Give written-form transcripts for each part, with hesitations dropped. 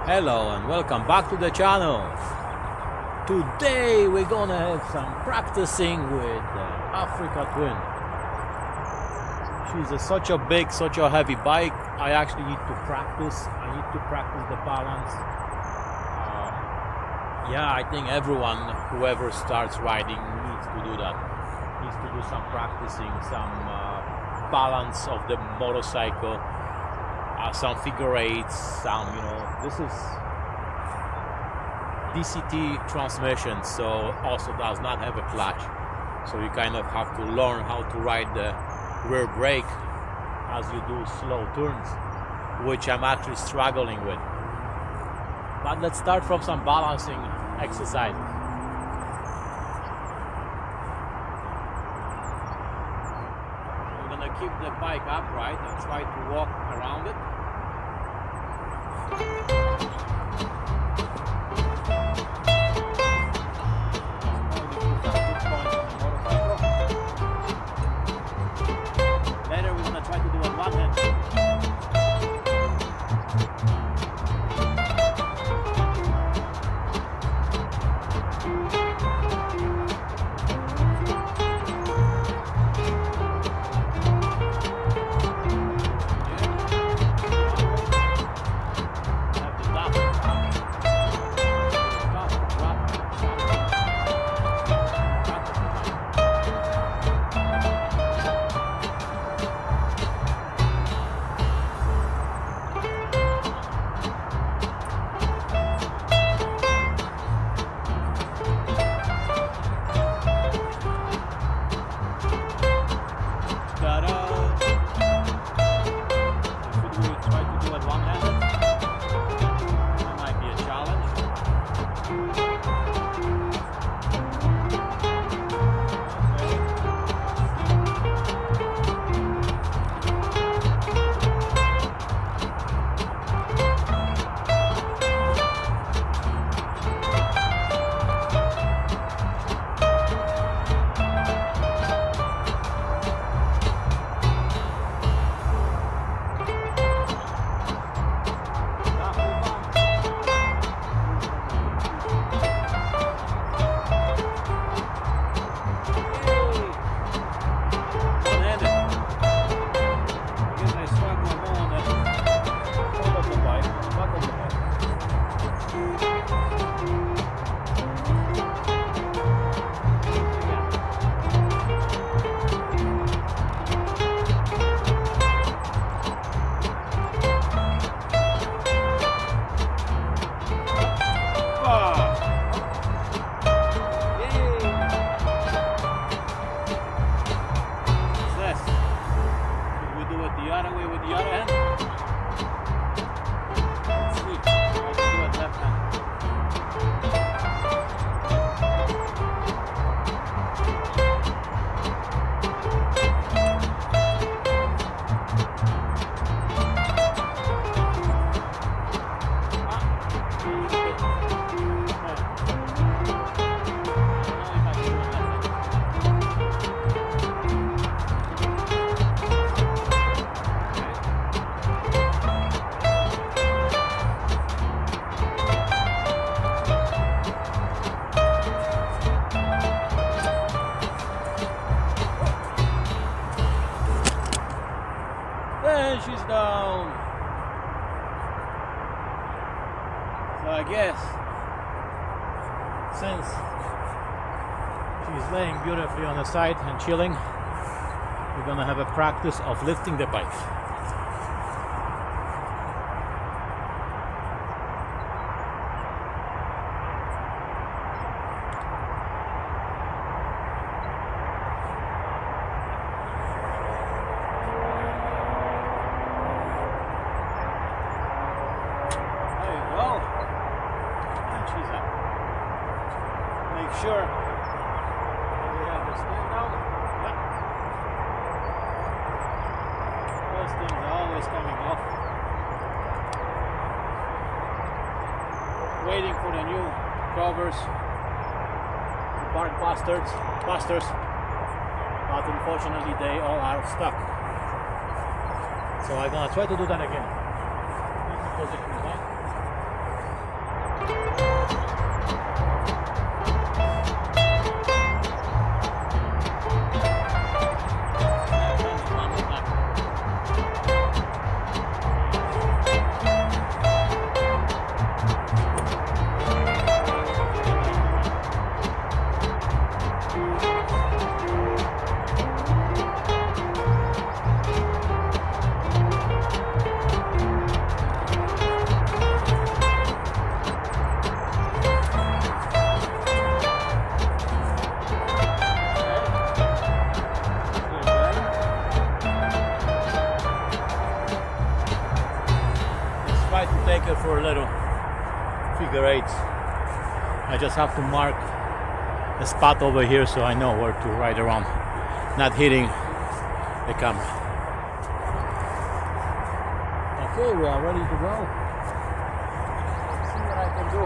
Hello and welcome back to the channel. Today we're gonna have some practicing with Africa Twin. She's such a big, such a heavy bike. I actually need to practice. I need to practice the balance. Yeah, I think everyone, whoever starts riding, needs to do that. Needs to do some practicing, some balance of the motorcycle. Some figure eights, some, this is DCT transmission, so also does not have a clutch. So you kind of have to learn how to ride the rear brake as you do slow turns, which I'm actually struggling with. But let's start from some balancing exercise. I'm gonna keep the bike upright and try to walk around it. Later we're gonna try to do it one hand. Then she's down. So I guess since she's laying beautifully on the side and chilling, we're gonna have a practice of lifting the bike. Make sure that we have the stand down. Yeah. Those things are always coming off. Waiting for the new covers, the bark busters, but unfortunately they all are stuck. So I'm gonna try to do that again. Position back. here for a little figure eights. I just have to mark a spot over here so I know where to ride around, not hitting the camera. Okay, we are ready to go. Let's see what I can do.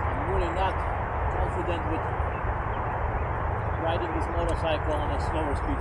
I'm really not confident with riding this motorcycle on a slower speed.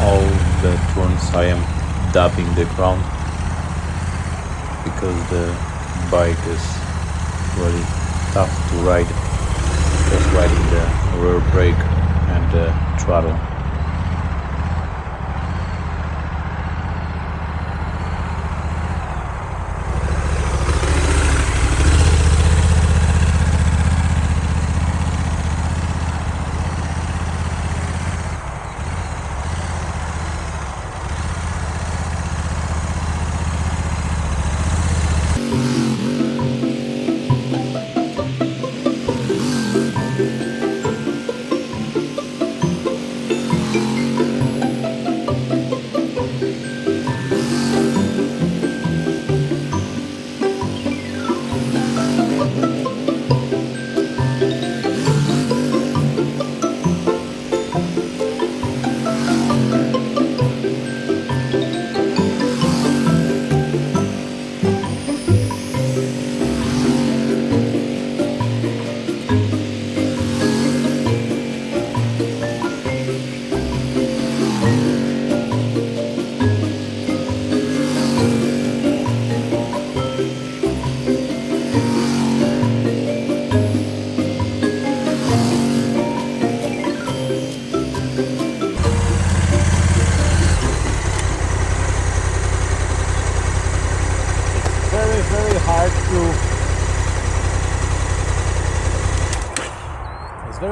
All the turns I am dabbing the ground because the bike is really tough to ride, just riding the rear brake and the throttle.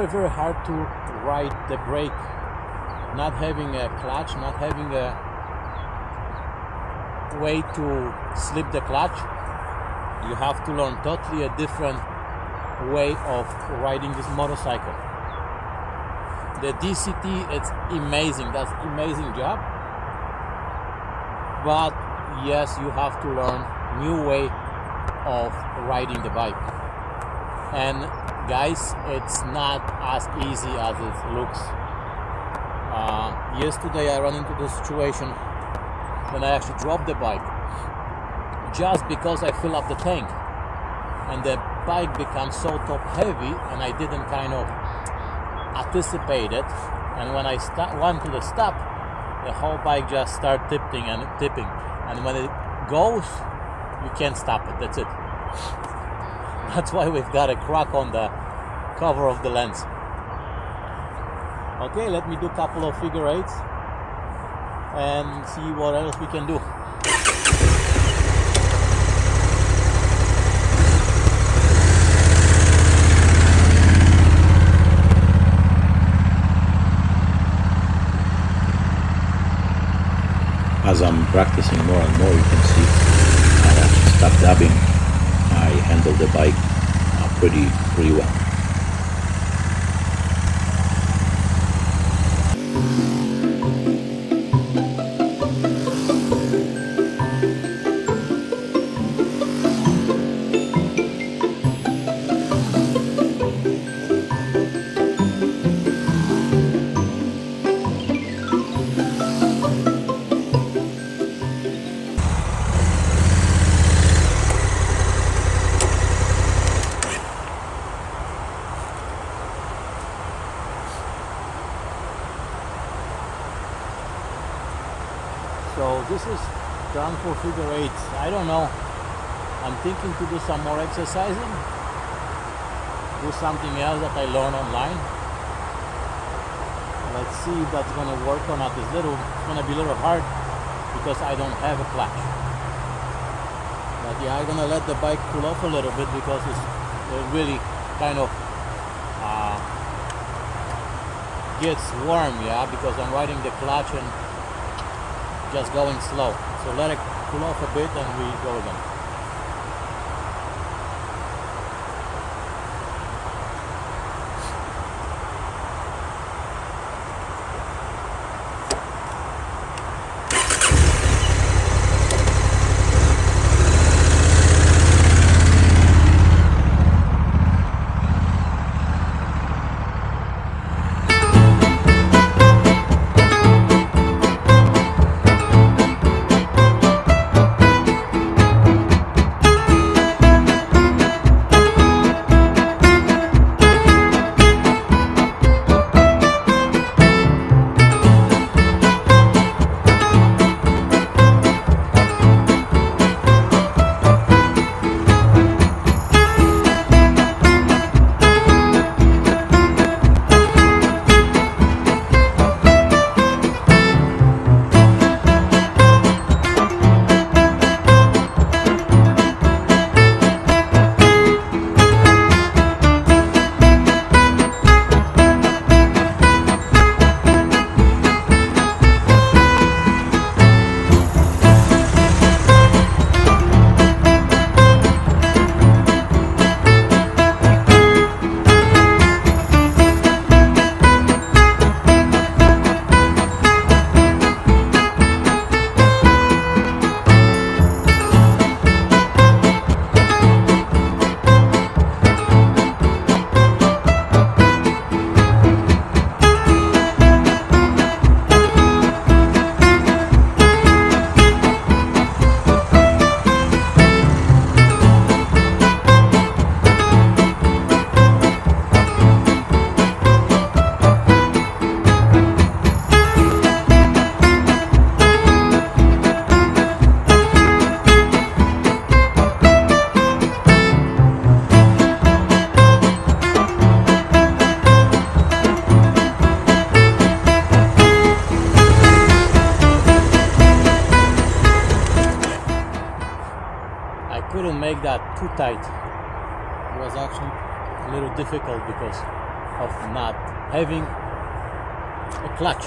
It's very hard to ride the brake, not having a clutch, not having a way to slip the clutch. You have to learn totally a different way of riding this motorcycle. The DCT, it's amazing, that's amazing job, but yes, you have to learn new way of riding the bike. And guys, it's not as easy as it looks. Yesterday I ran into the situation when I actually dropped the bike just because I fill up the tank, and the bike becomes so top heavy and I didn't kind of anticipate it, and when I went to the stop, the whole bike just started tipping, and when it goes, you can't stop it. That's it. That's why we've got a crack on the cover of the lens. Okay, let me do a couple of figure eights and see what else we can do. As I'm practicing more and more, you can see I actually stop dabbing. I handle the bike pretty well. So this is done for figure eights. I don't know. I'm thinking to do some more exercising, do something else that I learned online. Let's see if that's gonna work or not. It's gonna be a little hard because I don't have a clutch. But yeah, I'm gonna let the bike cool off a little bit because it's really kind of gets warm, yeah, because I'm riding the clutch and just going slow. So let it cool off a bit and we go again. Couldn't make that too tight. It was actually a little difficult because of not having a clutch.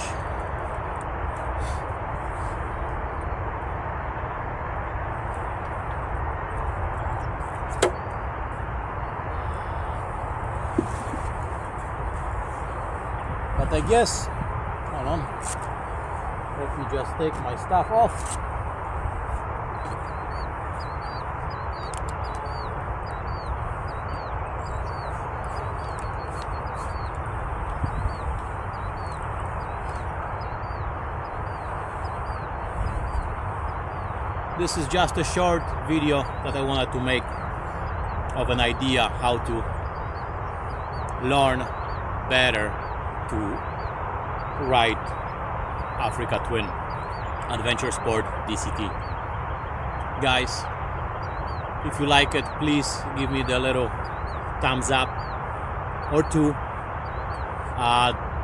But I guess, hold on, let me just take my stuff off. This is just a short video that I wanted to make of an idea how to learn better to ride Africa Twin Adventure Sport DCT. Guys, if you like it, please give me the little thumbs up or two.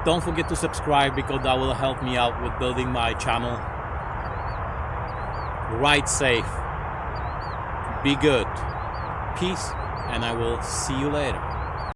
Don't forget to subscribe because that will help me out with building my channel. Ride safe, be good, peace, and I will see you later.